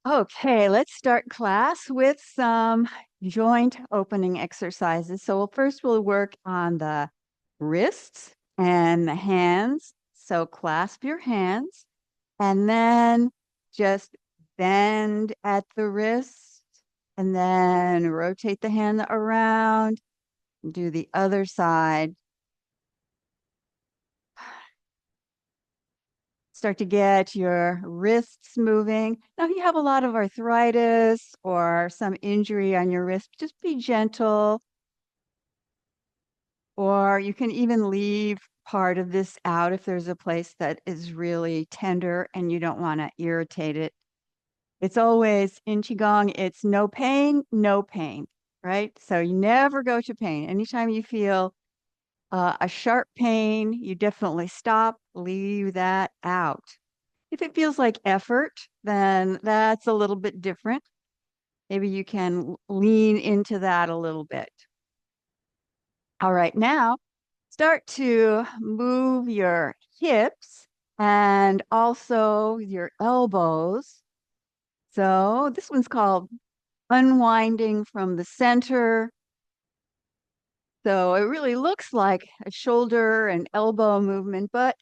Okay, let's start class with some joint opening exercises. So we'll work on the wrists and the hands. So clasp your hands and then just bend at the wrist and then rotate the hand around. Do the other side. Start to get your wrists moving. Now, if you have a lot of arthritis or some injury on your wrist, just be gentle, or you can even leave part of this out if there's a place that is really tender and you don't want to irritate it. It's always in Qigong, it's no pain, no pain, right? So you never go to pain. Anytime you feel a sharp pain, you definitely stop, leave that out. If it feels like effort, then that's a little bit different. Maybe you can lean into that a little bit. All right, now start to move your hips and also your elbows. So this one's called unwinding from the center. So it really looks like a shoulder and elbow movement, but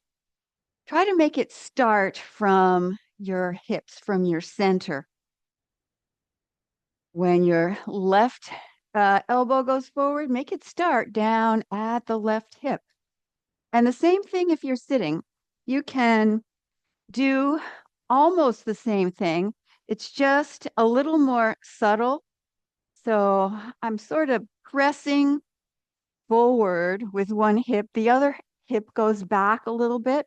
try to make it start from your hips, from your center. When your left elbow goes forward, make it start down at the left hip. And the same thing if you're sitting. You can do almost the same thing. It's just a little more subtle. So I'm sort of pressing forward with one hip. The other hip goes back a little bit.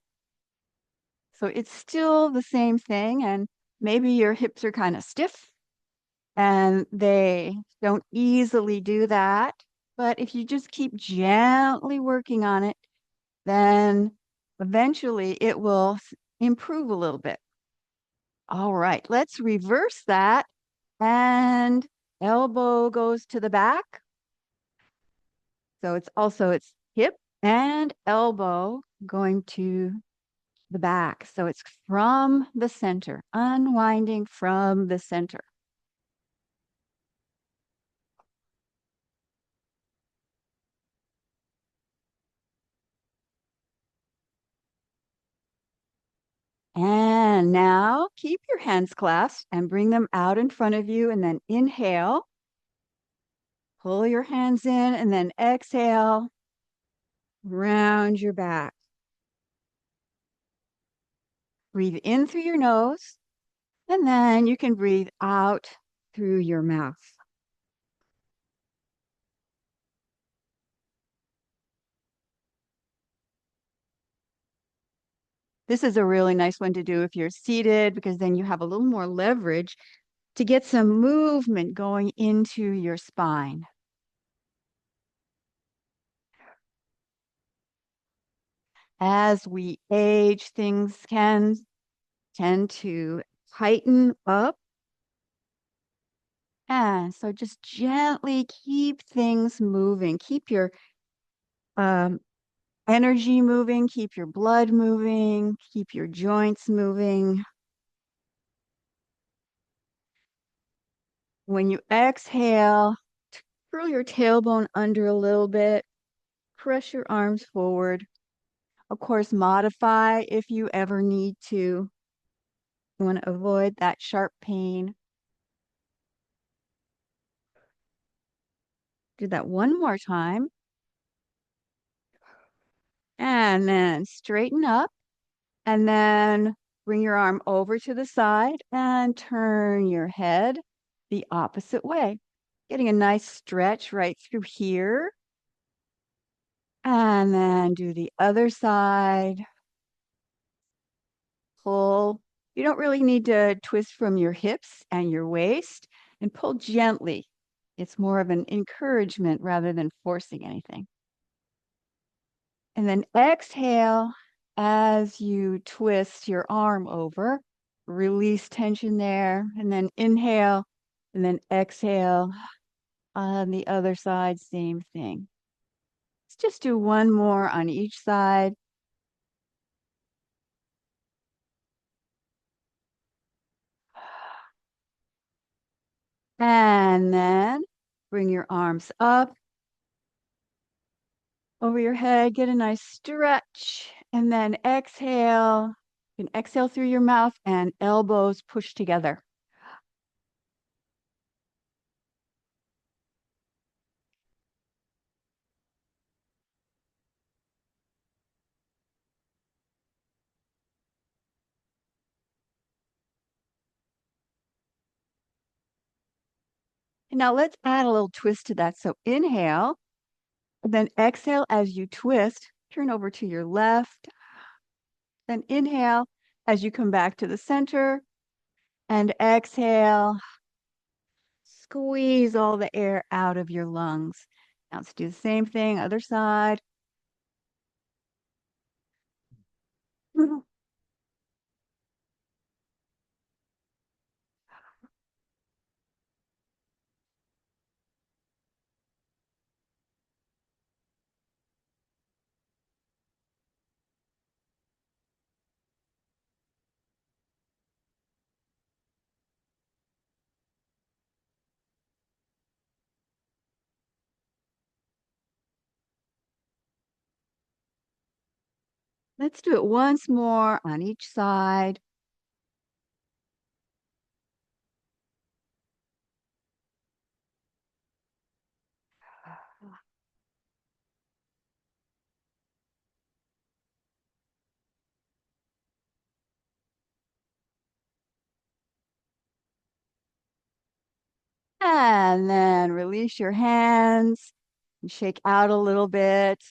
So it's still the same thing. And maybe your hips are kind of stiff and they don't easily do that. But if you just keep gently working on it, then eventually it will improve a little bit. All right, let's reverse that. And elbow goes to the back. So it's hip and elbow going to the back. So it's from the center, unwinding from the center. And now keep your hands clasped and bring them out in front of you. And then inhale, pull your hands in, and then exhale, round your back. Breathe in through your nose, and then you can breathe out through your mouth. This is a really nice one to do if you're seated, because then you have a little more leverage to get some movement going into your spine. As we age, things can tend to tighten up. And so just gently keep things moving. Keep your um, energy moving, keep your blood moving, keep your joints moving. When you exhale, curl your tailbone under a little bit, press your arms forward. Of course, modify if you ever need to. You want to avoid that sharp pain. Do that one more time. And then straighten up. And then bring your arm over to the side and turn your head the opposite way. Getting a nice stretch right through here. And then do the other side. Pull. You don't really need to twist from your hips and your waist, and pull gently. It's more of an encouragement rather than forcing anything. And then exhale as you twist your arm over. Release tension there. And then inhale. And then exhale on the other side. Same thing. Let's just do one more on each side. And then bring your arms up over your head, get a nice stretch, and then exhale. You can exhale through your mouth and elbows push together. And now let's add a little twist to that. So inhale, then exhale as you twist, turn over to your left, then inhale as you come back to the center, and exhale, squeeze all the air out of your lungs. Now let's do the same thing, other side. Let's do it once more on each side. And then release your hands and shake out a little bit.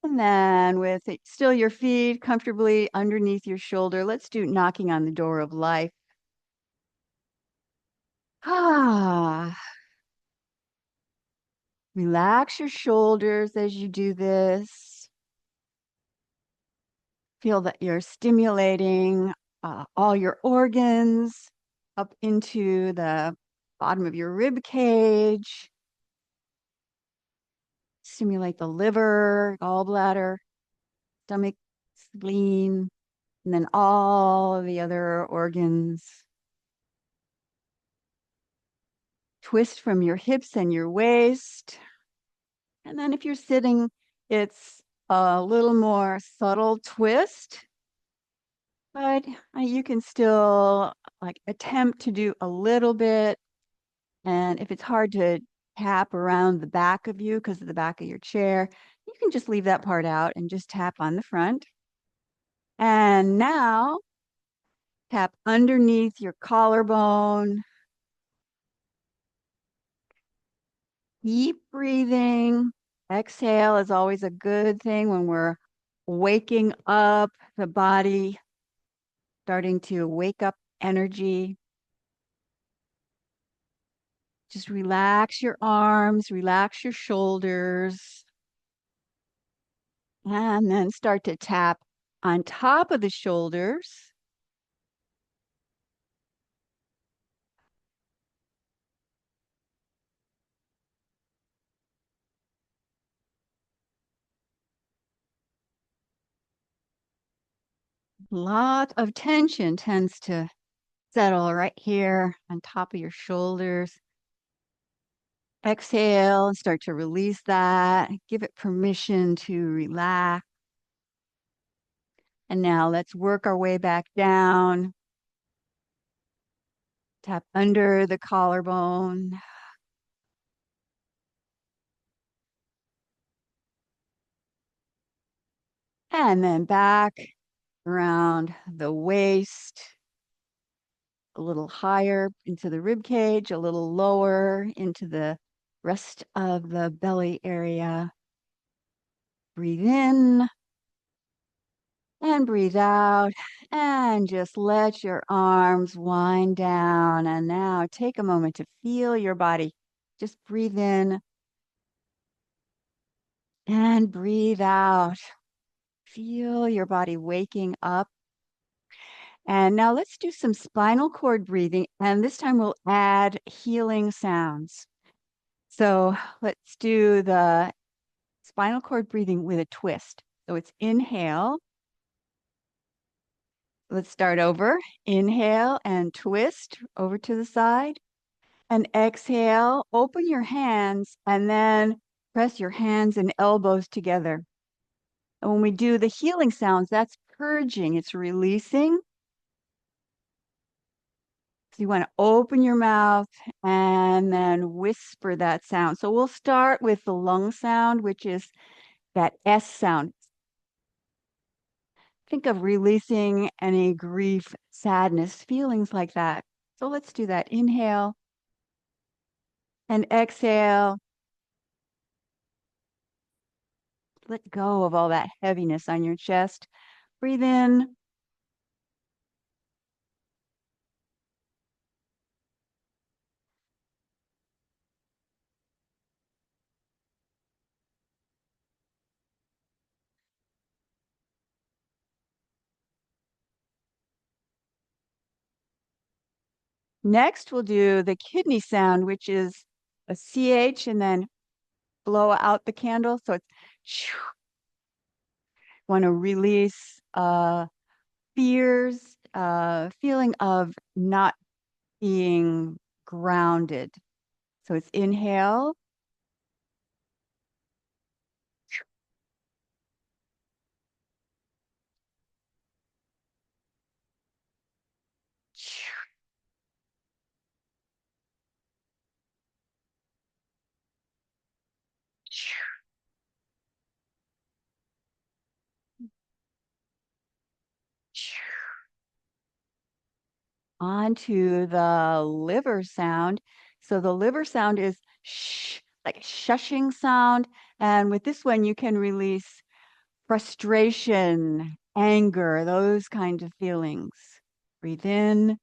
And then with it, still your feet comfortably underneath your shoulder, let's do knocking on the door of life. Ah, relax your shoulders as you do this. Feel that you're stimulating all your organs up into the bottom of your rib cage. Stimulate the liver, gallbladder, stomach, spleen, and then all of the other organs. Twist from your hips and your waist. And then if you're sitting, it's a little more subtle twist, but you can still like attempt to do a little bit. And if it's hard to tap around the back of you because of the back of your chair, you can just leave that part out and just tap on the front. And now tap underneath your collarbone. Keep breathing. Exhale is always a good thing when we're waking up the body, starting to wake up energy. Just relax your arms, relax your shoulders, and then start to tap on top of the shoulders. A lot of tension tends to settle right here on top of your shoulders. Exhale and start to release that. Give it permission to relax. And now let's work our way back down. Tap under the collarbone. And then back around the waist, a little higher into the rib cage, a little lower into the rest of the belly area. Breathe in and breathe out, and just let your arms wind down. And now take a moment to feel your body. Just breathe in and breathe out. Feel your body waking up. And now let's do some spinal cord breathing. And this time we'll add healing sounds. So let's do the spinal cord breathing with a twist. So it's inhale. Let's start over. Inhale and twist over to the side. And exhale, open your hands, and then press your hands and elbows together. And when we do the healing sounds, that's purging, it's releasing. So you want to open your mouth and then whisper that sound. So we'll start with the lung sound, which is that S sound. Think of releasing any grief, sadness, feelings like that. So let's do that. Inhale and exhale. Let go of all that heaviness on your chest. Breathe in. Next, we'll do the kidney sound, which is a CH and then blow out the candle. So it's want to release fears, feeling of not being grounded. So it's inhale. Onto the liver sound. So the liver sound is like a shushing sound. And with this one, you can release frustration, anger, those kind of feelings. Breathe in.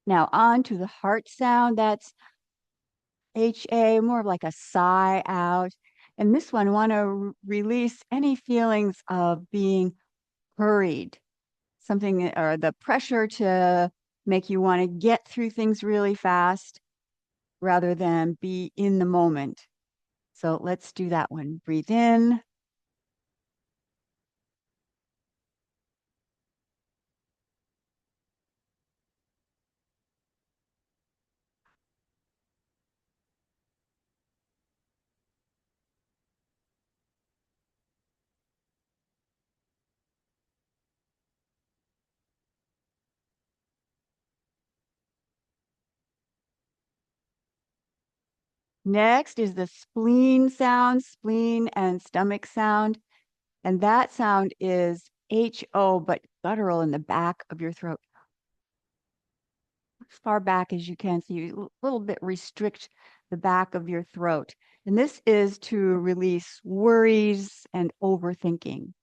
Now on to the heart sound. That's HA, more of like a sigh out. And this one, want to release any feelings of being hurried, something or the pressure to make you want to get through things really fast rather than be in the moment. So let's do that one. Breathe in. Next is the spleen sound, spleen and stomach sound. And that sound is HO, but guttural in the back of your throat. As far back as you can, so you a little bit restrict the back of your throat. And this is to release worries and overthinking.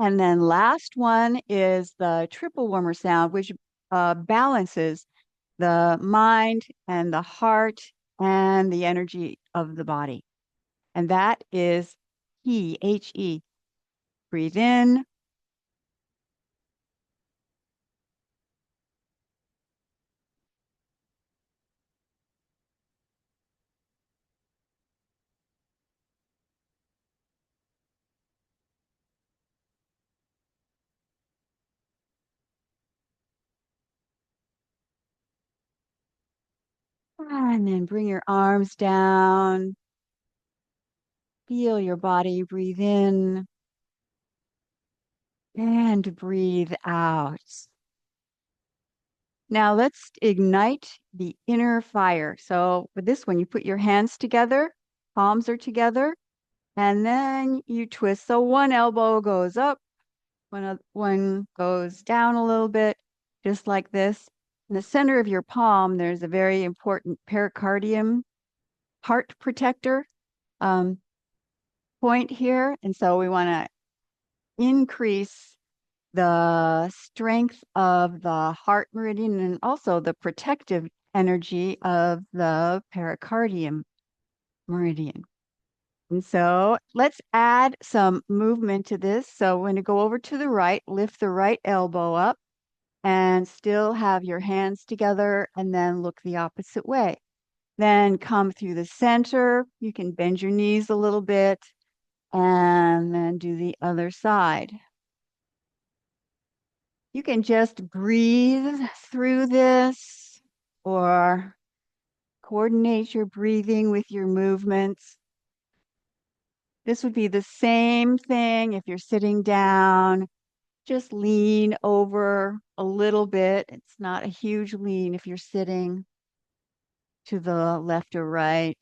And then last one is the triple warmer sound, which balances the mind and the heart and the energy of the body. And that is HE. Breathe in. And then bring your arms down. Feel your body. Breathe in and breathe out. Now let's ignite the inner fire. So with this one, you put your hands together, palms are together, and then you twist. So one elbow goes up, one goes down a little bit, just like this. In the center of your palm, there's a very important pericardium heart protector um, point here. And so we want to increase the strength of the heart meridian and also the protective energy of the pericardium meridian. And so let's add some movement to this. So we're going to go over to the right, lift the right elbow up, and still have your hands together, and then look the opposite way. Then come through the center. You can bend your knees a little bit, and then do the other side. You can just breathe through this or coordinate your breathing with your movements. This would be the same thing if you're sitting down. Just lean over a little bit. It's not a huge lean if you're sitting to the left or right.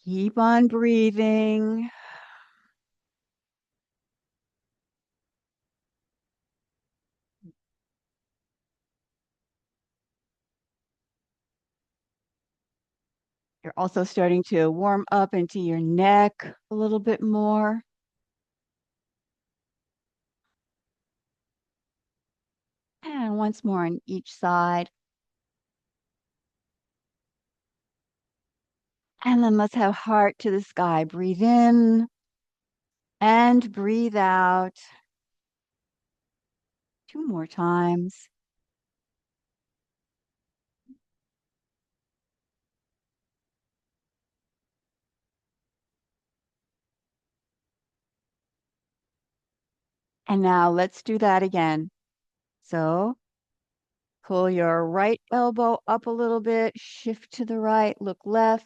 Keep on breathing. You're also starting to warm up into your neck a little bit more. And once more on each side. And then let's have heart to the sky. Breathe in and breathe out. 2 more times. And now let's do that again. So pull your right elbow up a little bit, shift to the right, look left,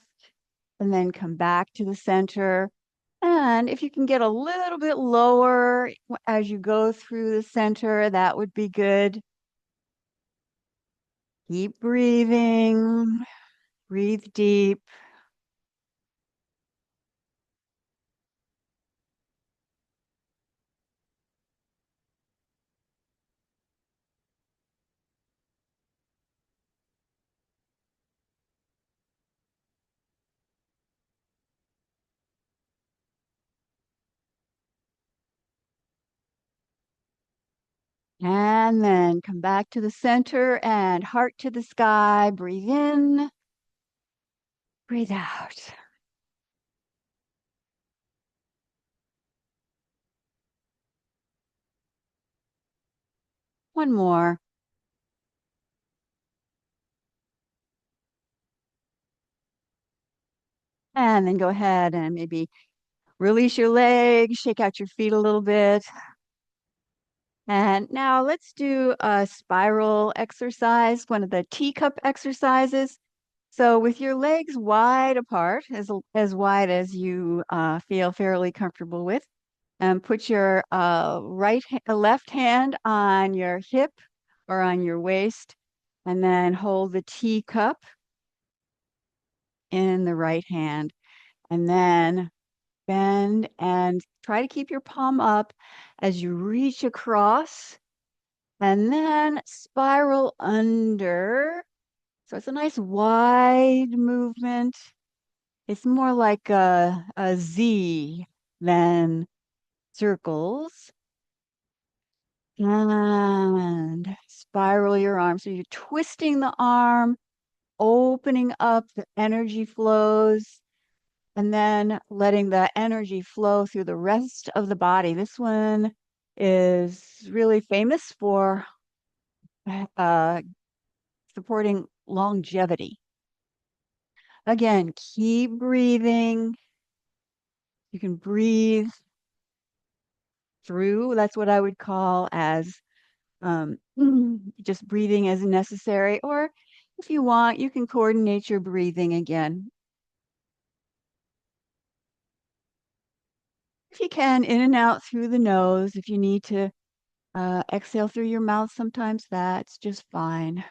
and then come back to the center. And if you can get a little bit lower as you go through the center, that would be good. Keep breathing, breathe deep. And then come back to the center and heart to the sky. Breathe in, breathe out. One more. And then go ahead and maybe release your legs, shake out your feet a little bit. And now let's do a spiral exercise, one of the teacup exercises. So with your legs wide apart, as wide as you feel fairly comfortable with, and put your left hand on your hip or on your waist, and then hold the teacup in the right hand, and then bend and try to keep your palm up as you reach across, and then spiral under. So it's a nice wide movement. It's more like a Z than circles. And spiral your arm. So you're twisting the arm, opening up the energy flows, and then letting the energy flow through the rest of the body. This one is really famous for uh, supporting longevity. Again, keep breathing. You can breathe through. That's what I would call as um, just breathing as necessary. Or if you want, you can coordinate your breathing again. If you can, in and out through the nose. If you need to exhale through your mouth, sometimes that's just fine.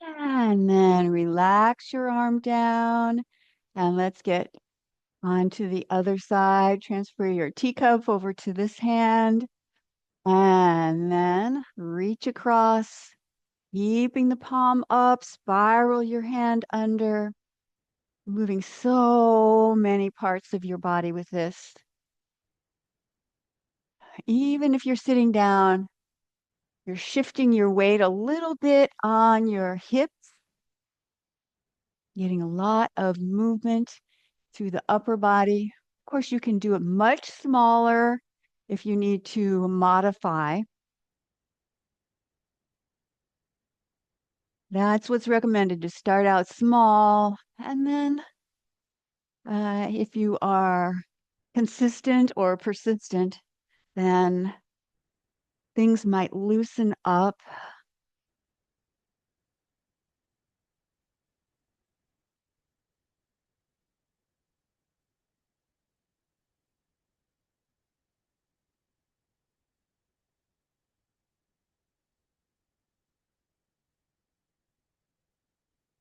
And then relax your arm down. And let's get onto the other side. Transfer your teacup over to this hand. And then reach across, keeping the palm up, spiral your hand under, moving so many parts of your body with this. Even if you're sitting down, you're shifting your weight a little bit on your hips, getting a lot of movement through the upper body. Of course, you can do it much smaller if you need to modify. That's what's recommended, to start out small, and then if you are consistent or persistent, then things might loosen up.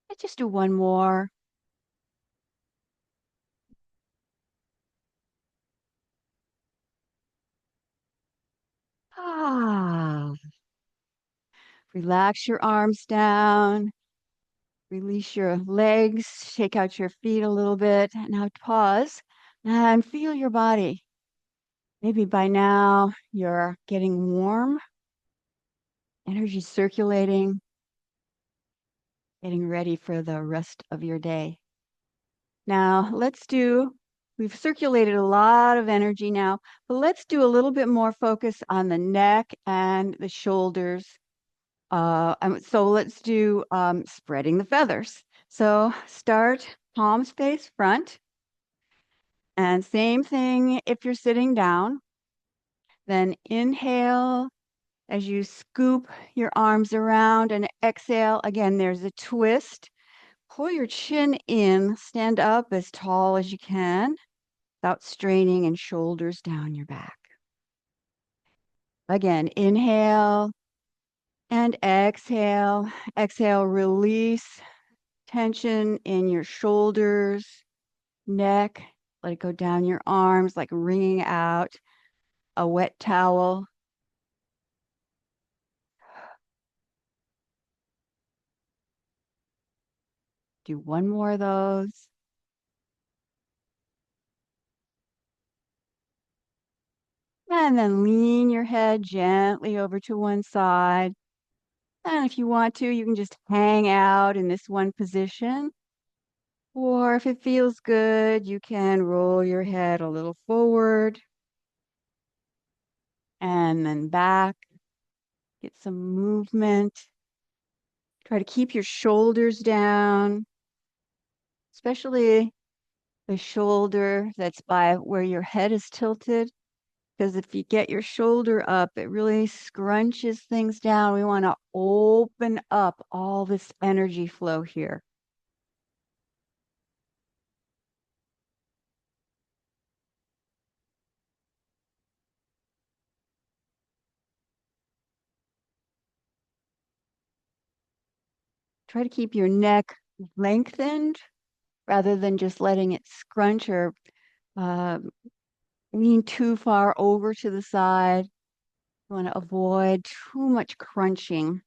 Let's just do one more. Ah, relax your arms down, release your legs, shake out your feet a little bit. Now pause and feel your body. Maybe by now you're getting warm, energy circulating, getting ready for the rest of your day. Now we've circulated a lot of energy now, but let's do a little bit more focus on the neck and the shoulders. So let's do spreading the feathers. So start palms face front, and same thing if you're sitting down. Then inhale as you scoop your arms around, and exhale. Again, there's a twist. Pull your chin in, stand up as tall as you can without straining, and shoulders down your back. Again, inhale and exhale. Exhale, release tension in your shoulders, neck. Let it go down your arms like wringing out a wet towel. Do one more of those. And then lean your head gently over to one side. And if you want to, you can just hang out in this one position. Or if it feels good, you can roll your head a little forward and then back. Get some movement. Try to keep your shoulders down, especially the shoulder that's by where your head is tilted. Because if you get your shoulder up, it really scrunches things down. We want to open up all this energy flow here. Try to keep your neck lengthened rather than just letting it scrunch or uh, lean too far over to the side. You want to avoid too much crunching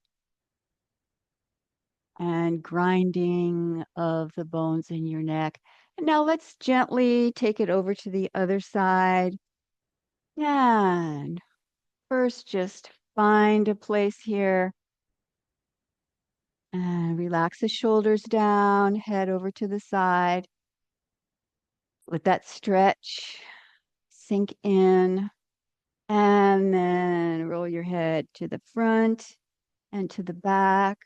and grinding of the bones in your neck. And now let's gently take it over to the other side. And first, just find a place here and relax the shoulders down, head over to the side. Let that stretch sink in, and then roll your head to the front and to the back.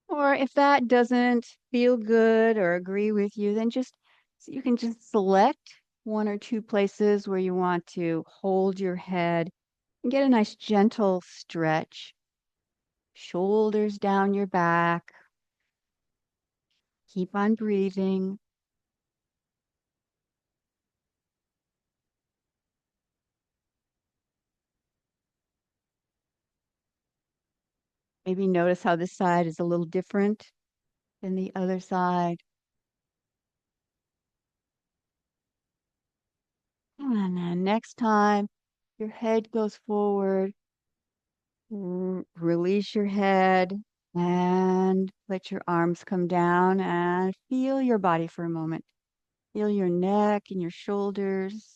Or if that doesn't feel good or agree with you, then you can just select one or two places where you want to hold your head and get a nice gentle stretch. Shoulders down your back. Keep on breathing. Maybe notice how this side is a little different than the other side. And then next time your head goes forward, release your head and let your arms come down and feel your body for a moment. Feel your neck and your shoulders.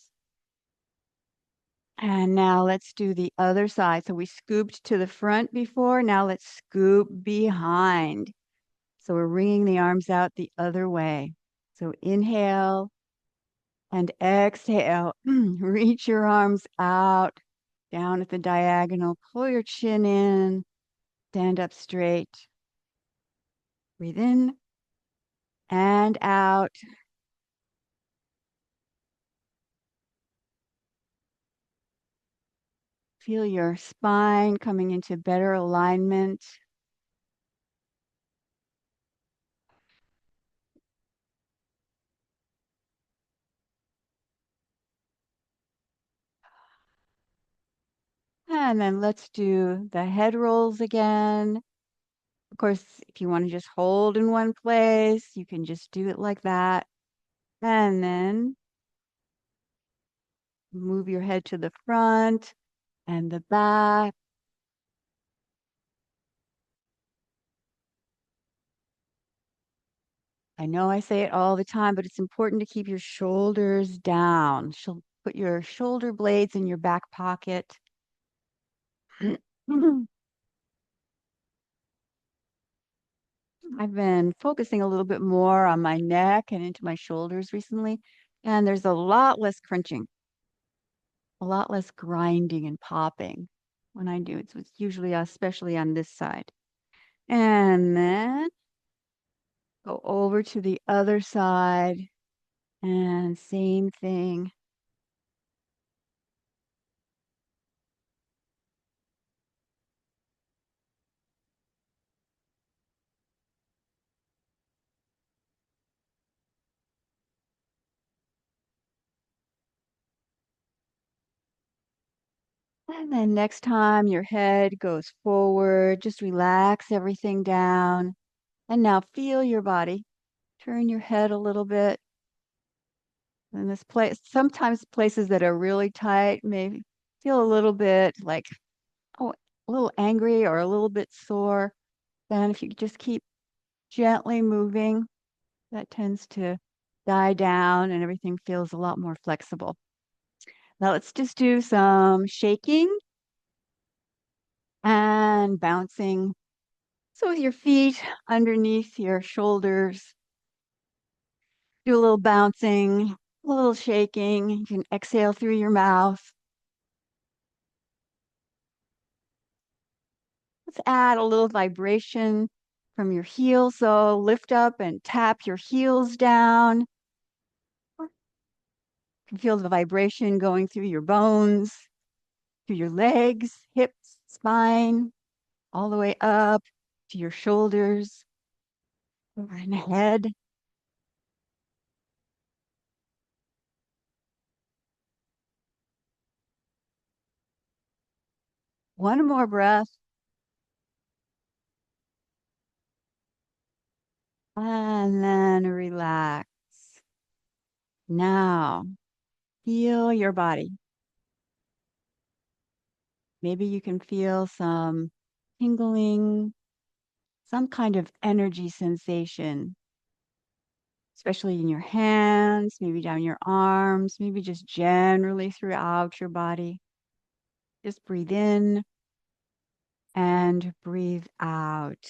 And now let's do the other side. So we scooped to the front before. Now let's scoop behind. So we're wringing the arms out the other way. So inhale and exhale. Reach your arms out, down at the diagonal. Pull your chin in. Stand up straight. Breathe in and out. Feel your spine coming into better alignment. And then let's do the head rolls again. Of course, if you want to just hold in one place, you can just do it like that. And then move your head to the front and the back. I know I say it all the time, but it's important to keep your shoulders down. Put your shoulder blades in your back pocket. I've been focusing a little bit more on my neck and into my shoulders recently, and there's a lot less crunching, a lot less grinding and popping when I do it. So it's usually especially on this side. And then go over to the other side and same thing. And then next time your head goes forward, just relax everything down. And now feel your body. Turn your head a little bit. And this place, sometimes places that are really tight may feel a little bit like, oh, a little angry or a little bit sore. Then if you just keep gently moving, that tends to die down and everything feels a lot more flexible. Now let's just do some shaking and bouncing. So with your feet underneath your shoulders, do a little bouncing, a little shaking. You can exhale through your mouth. Let's add a little vibration from your heels. So lift up and tap your heels down. You can feel the vibration going through your bones, through your legs, hips, spine, all the way up to your shoulders and head. One more breath. And then relax. Now, feel your body. Maybe you can feel some tingling, some kind of energy sensation, especially in your hands, maybe down your arms, maybe just generally throughout your body. Just breathe in and breathe out.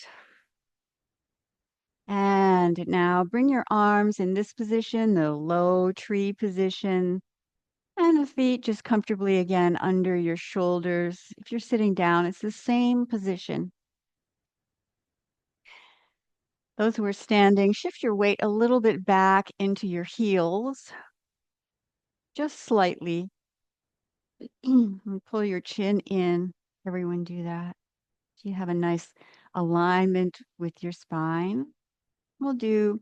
And now bring your arms in this position, the low tree position, and the feet just comfortably again under your shoulders. If you're sitting down, it's the same position. Those who are standing, shift your weight a little bit back into your heels, just slightly. And pull your chin in. Everyone do that. So you have a nice alignment with your spine. We'll do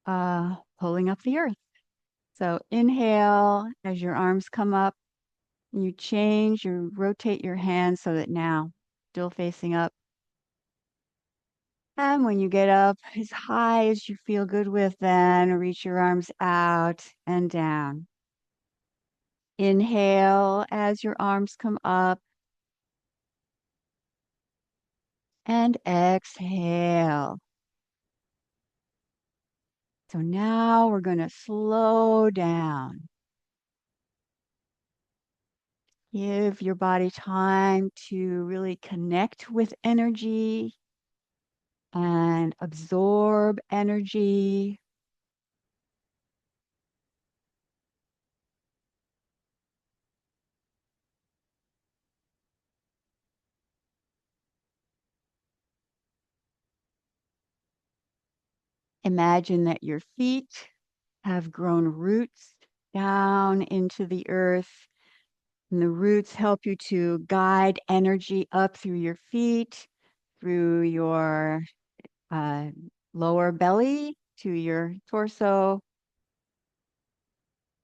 pulling up the earth. So inhale as your arms come up. You rotate your hands so that now still facing up. And when you get up as high as you feel good with, then reach your arms out and down. Inhale as your arms come up and exhale. So now we're going to slow down. Give your body time to really connect with energy and absorb energy. Imagine that your feet have grown roots down into the earth, and the roots help you to guide energy up through your feet, through your uh, lower belly to your torso,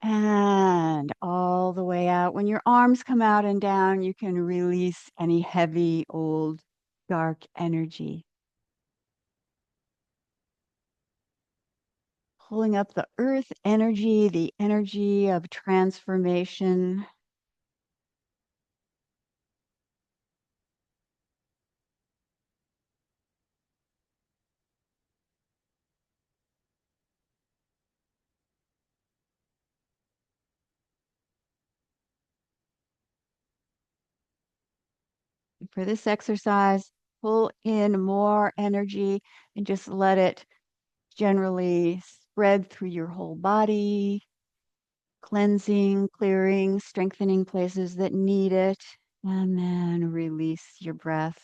and all the way out. When your arms come out and down, you can release any heavy, old, dark energy. Pulling up the earth energy, the energy of transformation. For this exercise, pull in more energy and just let it generally spread through your whole body, cleansing, clearing, strengthening places that need it, and then release your breath.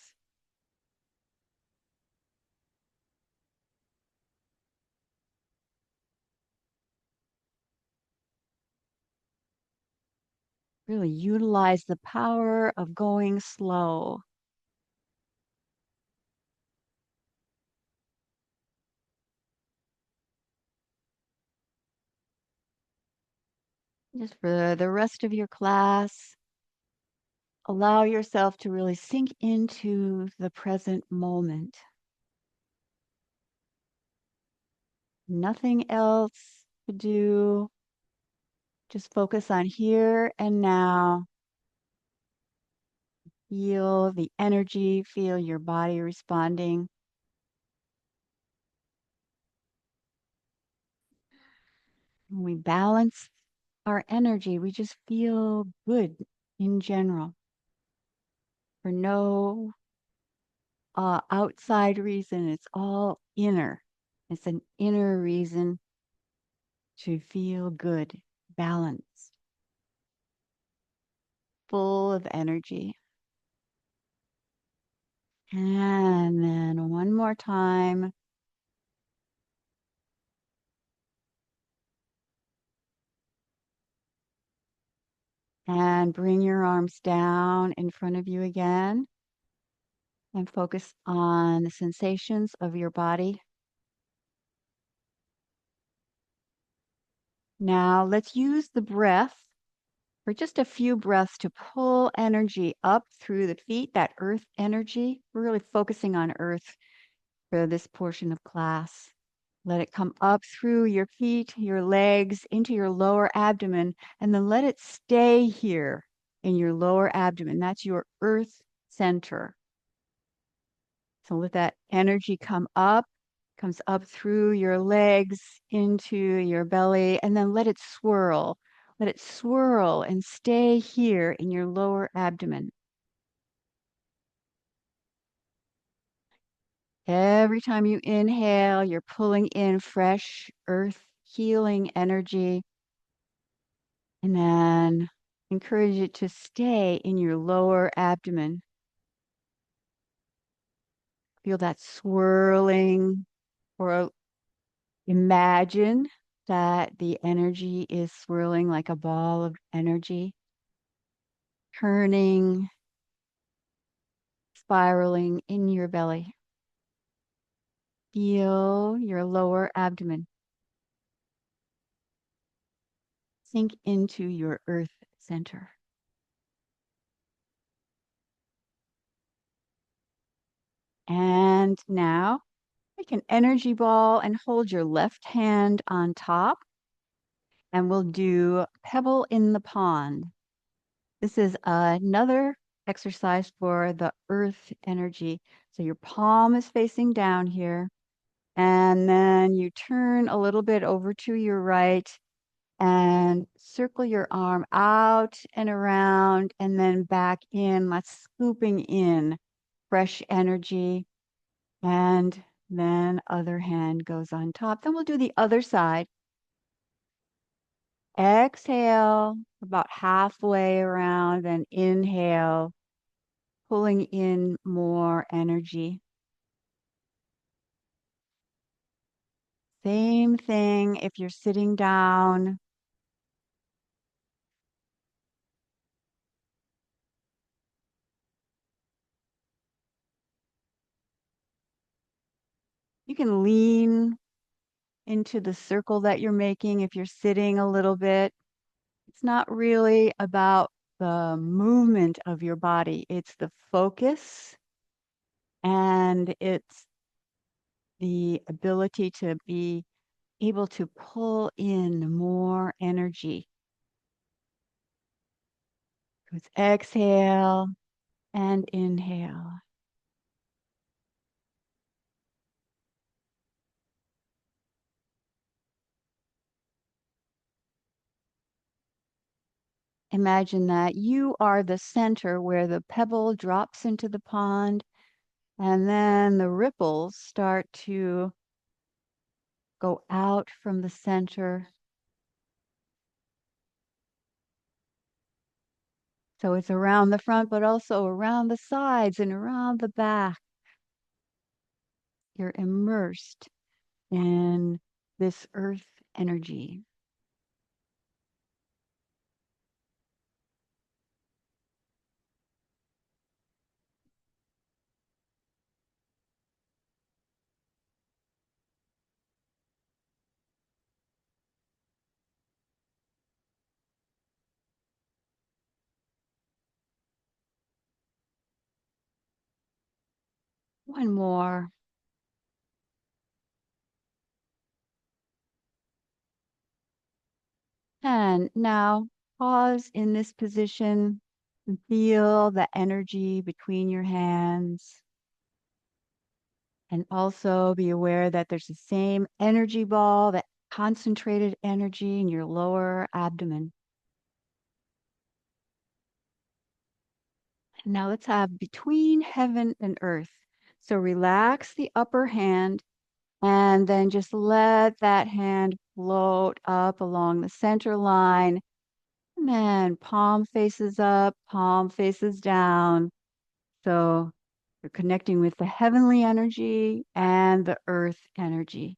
Really utilize the power of going slow. Just for the rest of your class, allow yourself to really sink into the present moment. Nothing else to do. Just focus on here and now. Feel the energy, feel your body responding. When we balance our energy, we just feel good in general for no outside reason. It's all inner. It's an inner reason to feel good, balanced, full of energy. And then one more time. And bring your arms down in front of you again and focus on the sensations of your body. Now let's use the breath for just a few breaths to pull energy up through the feet, that earth energy. We're really focusing on earth for this portion of class. Let it come up through your feet, your legs, into your lower abdomen, and then let it stay here in your lower abdomen. That's your earth center. So let that energy come up, comes up through your legs into your belly, and then let it swirl. Let it swirl and stay here in your lower abdomen. Every time you inhale, you're pulling in fresh earth healing energy. And then encourage it to stay in your lower abdomen. Feel that swirling, or imagine that the energy is swirling like a ball of energy, turning, spiraling in your belly. Feel your lower abdomen sink into your earth center. And now Take an energy ball and hold your left hand on top, and we'll do pebble in the pond. This is another exercise for the earth energy. So your palm is facing down here, and then you turn a little bit over to your right and circle your arm out and around and then back in. That's scooping in fresh energy. And then other hand goes on top. Then we'll do the other side. Exhale about halfway around, and inhale, pulling in more energy. Same thing if you're sitting down. You can lean into the circle that you're making if you're sitting a little bit. It's not really about the movement of your body, it's the focus and it's the ability to be able to pull in more energy. Let's exhale and inhale. Imagine that you are the center where the pebble drops into the pond, and then the ripples start to go out from the center. So it's around the front, but also around the sides and around the back. You're immersed in this earth energy. One more. And now pause in this position and feel the energy between your hands. And also be aware that there's the same energy ball, that concentrated energy in your lower abdomen. And now let's have between heaven and earth. So relax the upper hand and then just let that hand float up along the center line. And then palm faces up, palm faces down. So you're connecting with the heavenly energy and the earth energy.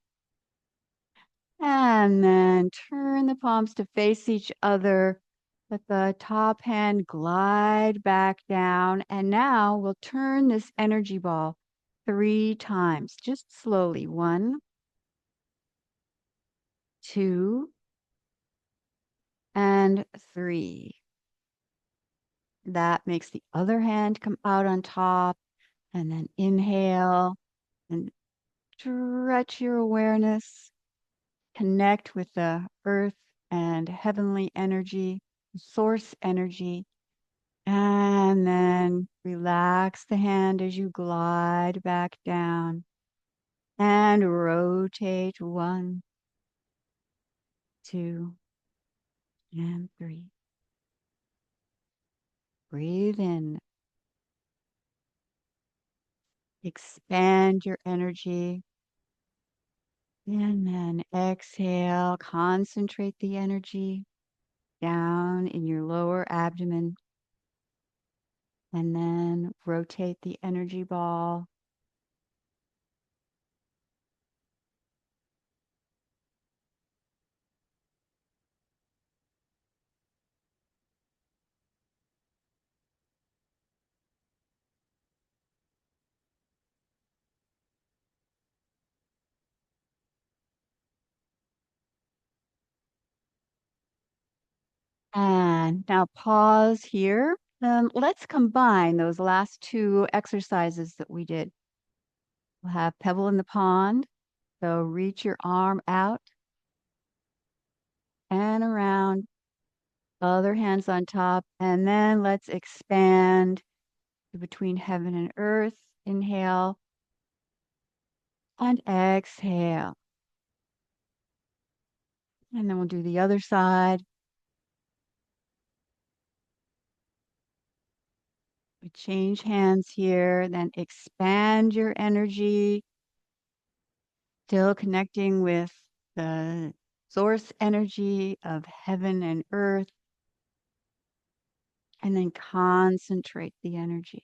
And then turn the palms to face each other. Let the top hand glide back down. And now we'll turn this energy ball 3 times, just slowly. 1, 2, and 3. That makes the other hand come out on top. And then inhale and stretch your awareness. Connect with the earth and heavenly energy, source energy. And then relax the hand as you glide back down and rotate. 1, 2, and 3. Breathe in. Expand your energy. And then exhale. Concentrate the energy down in your lower abdomen. And then rotate the energy ball. And now pause here. Let's combine those last 2 exercises that we did. We'll have pebble in the pond. So reach your arm out and around, other hands on top, and then let's expand between heaven and earth. Inhale and exhale. And then we'll do the other side. We change hands here, then expand your energy, still connecting with the source energy of heaven and earth, and then concentrate the energy.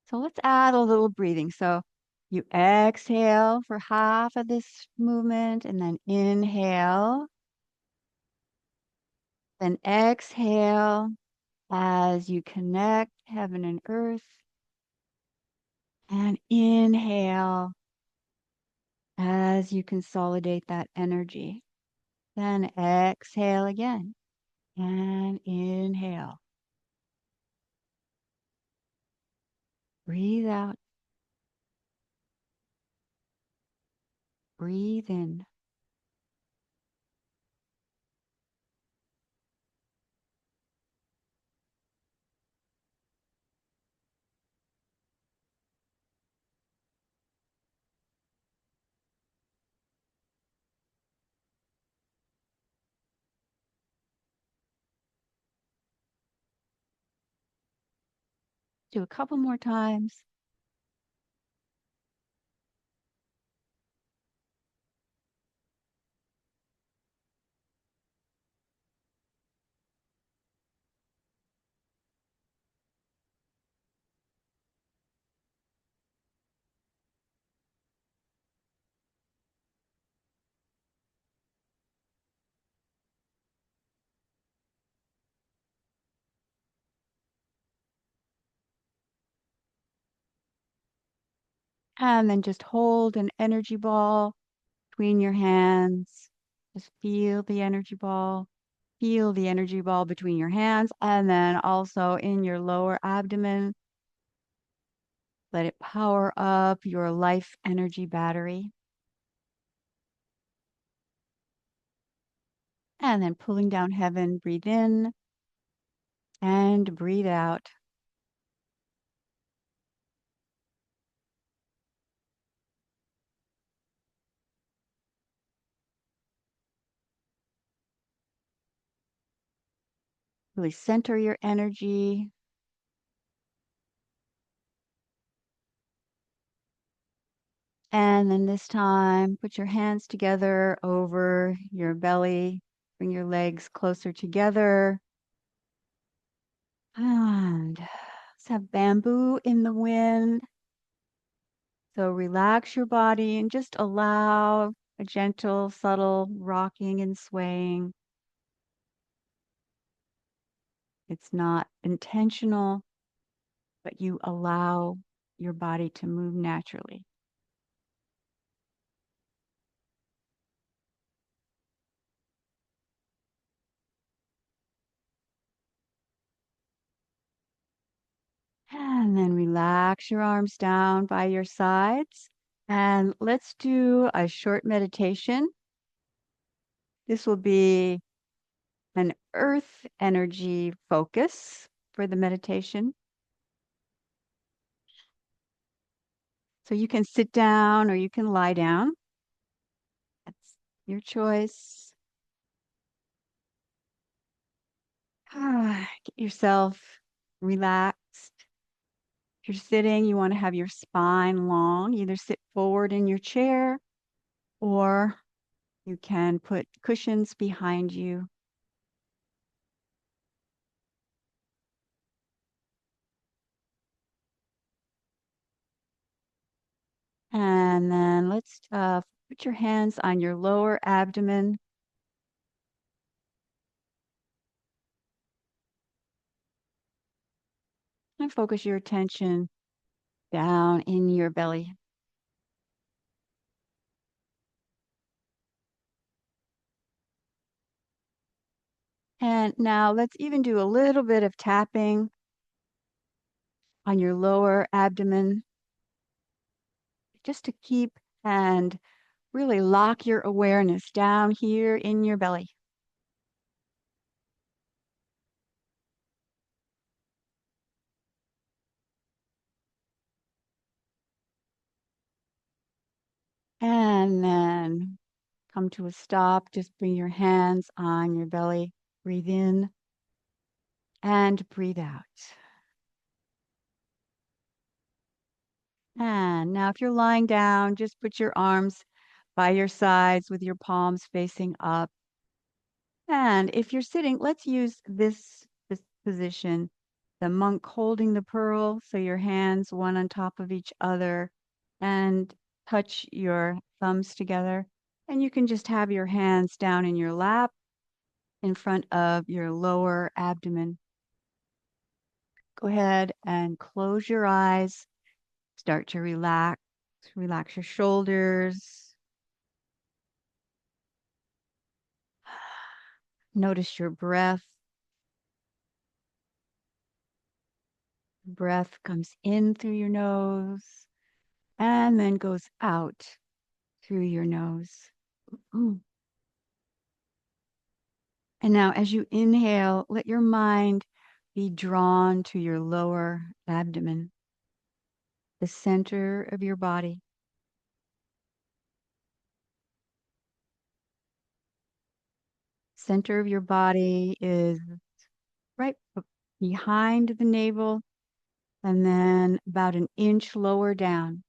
So let's add a little breathing. So you exhale for half of this movement and then inhale, then exhale as you connect heaven and earth, and inhale as you consolidate that energy. Then exhale again and inhale. Breathe out, breathe in. Do a couple more times. And then just hold an energy ball between your hands. Just feel the energy ball. Feel the energy ball between your hands and then also in your lower abdomen. Let it power up your life energy battery. And then pulling down heaven, breathe in and breathe out. Really center your energy. And then this time, put your hands together over your belly. Bring your legs closer together. And let's have bamboo in the wind. So relax your body and just allow a gentle, subtle rocking and swaying. It's not intentional, but you allow your body to move naturally. And then relax your arms down by your sides. And let's do a short meditation. This will be an earth energy focus for the meditation. So you can sit down or you can lie down. That's your choice. Get yourself relaxed. If you're sitting, you want to have your spine long. Either sit forward in your chair or you can put cushions behind you. And then let's put your hands on your lower abdomen and focus your attention down in your belly. And now let's even do a little bit of tapping on your lower abdomen just to keep and really lock your awareness down here in your belly. And then come to a stop. Just bring your hands on your belly. Breathe in and breathe out. And now if you're lying down, just put your arms by your sides with your palms facing up. And if you're sitting, let's use this position, the monk holding the pearl, so your hands one on top of each other, and touch your thumbs together. And you can just have your hands down in your lap in front of your lower abdomen. Go ahead and close your eyes. Start to relax. Relax your shoulders. Notice your breath. Breath comes in through your nose and then goes out through your nose. Mm. And now, as you inhale, let your mind be drawn to your lower abdomen, the center of your body. Center of your body is right behind the navel and then about an inch lower down.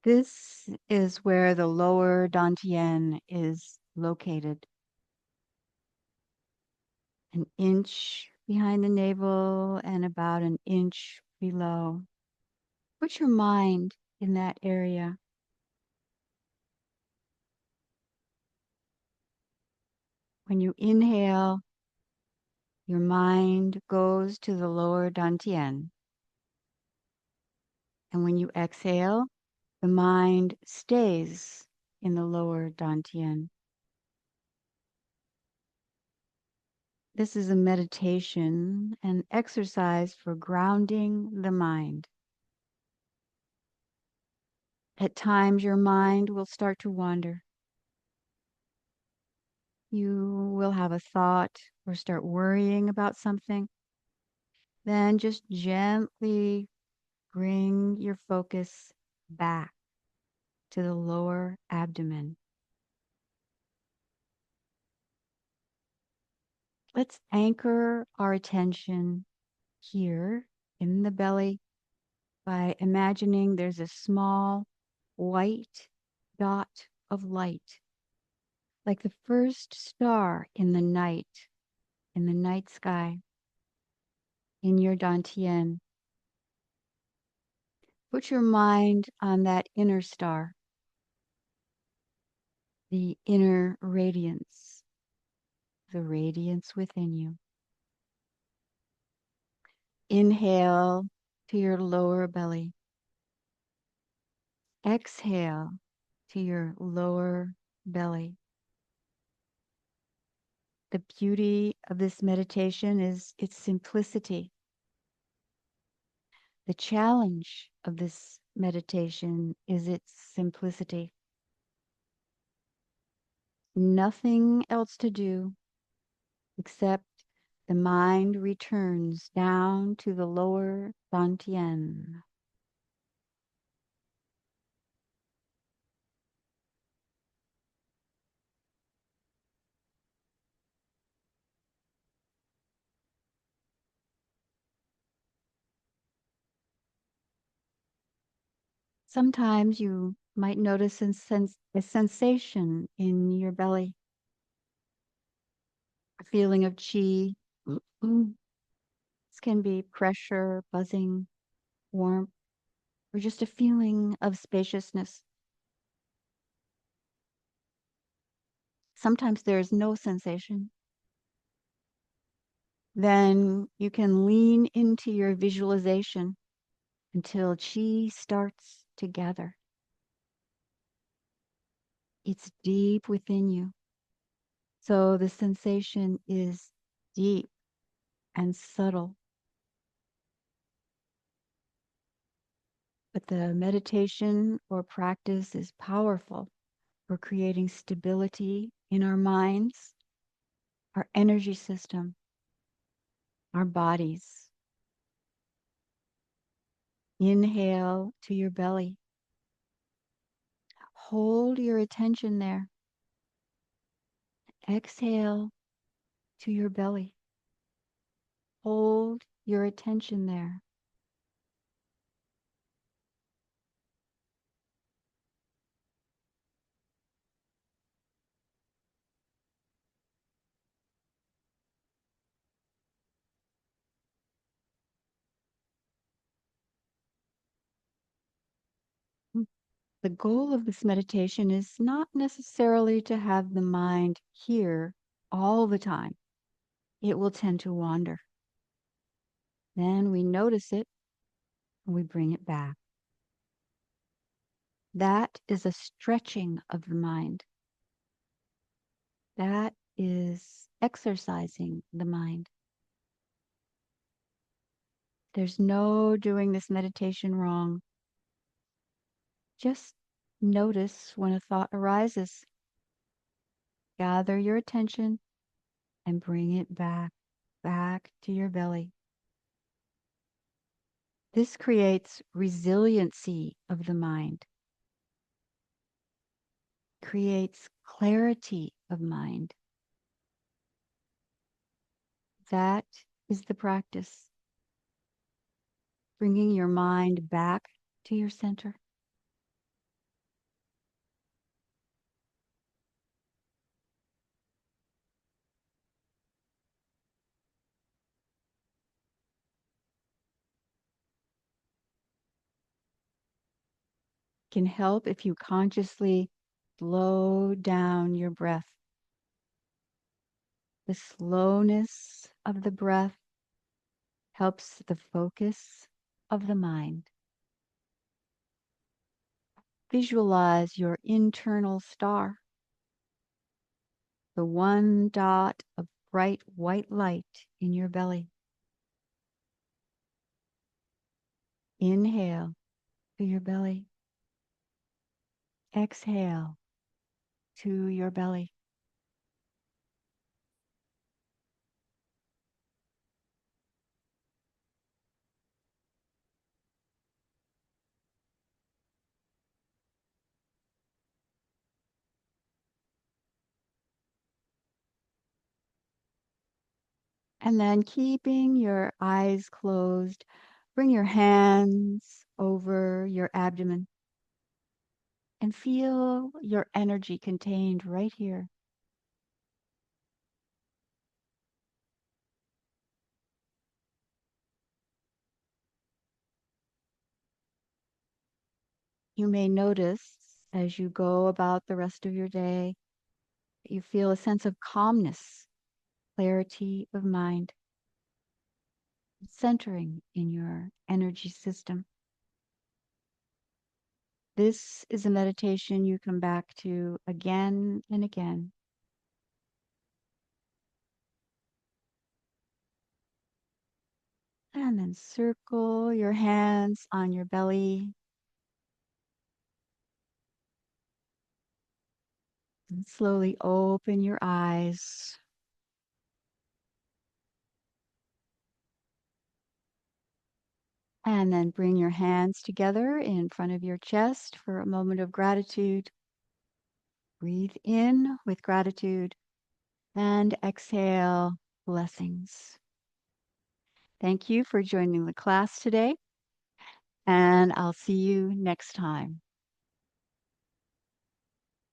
This is where the lower Dantian is located. An inch behind the navel and about an inch below. Put your mind in that area. When you inhale, your mind goes to the lower Dantian. And when you exhale, the mind stays in the lower Dantian. This is a meditation and exercise for grounding the mind. At times, your mind will start to wander. You will have a thought or start worrying about something. Then just gently bring your focus back to the lower abdomen. Let's anchor our attention here in the belly by imagining there's a small white dot of light, like the first star in the night sky, in your Dantian. Put your mind on that inner star, the inner radiance, the radiance within you. Inhale to your lower belly. Exhale to your lower belly. The beauty of this meditation is its simplicity. The challenge of this meditation is its simplicity. Nothing else to do except the mind returns down to the lower Dantian. Sometimes you might notice a sensation in your belly, a feeling of chi. Mm. This can be pressure, buzzing, warmth, or just a feeling of spaciousness. Sometimes there is no sensation. Then you can lean into your visualization until chi starts to gather. It's deep within you. So the sensation is deep and subtle, but the meditation or practice is powerful for creating stability in our minds, our energy system, our bodies. Inhale to your belly. Hold your attention there. Exhale to your belly. Hold your attention there. The goal of this meditation is not necessarily to have the mind here all the time. It will tend to wander. Then we notice it and we bring it back. That is a stretching of the mind. That is exercising the mind. There's no doing this meditation wrong. Just notice when a thought arises. Gather your attention and bring it back to your belly. This creates resiliency of the mind, creates clarity of mind. That is the practice. Bringing your mind back to your center. Can help if you consciously slow down your breath. The slowness of the breath helps the focus of the mind. Visualize your internal star, the one dot of bright white light in your belly. Inhale to your belly. Exhale to your belly. And then keeping your eyes closed, bring your hands over your abdomen and feel your energy contained right here. You may notice as you go about the rest of your day, you feel a sense of calmness, clarity of mind, centering in your energy system. This is a meditation you come back to again and again. And then circle your hands on your belly. And slowly open your eyes. And then bring your hands together in front of your chest for a moment of gratitude. Breathe in with gratitude and exhale blessings. Thank you for joining the class today, and I'll see you next time.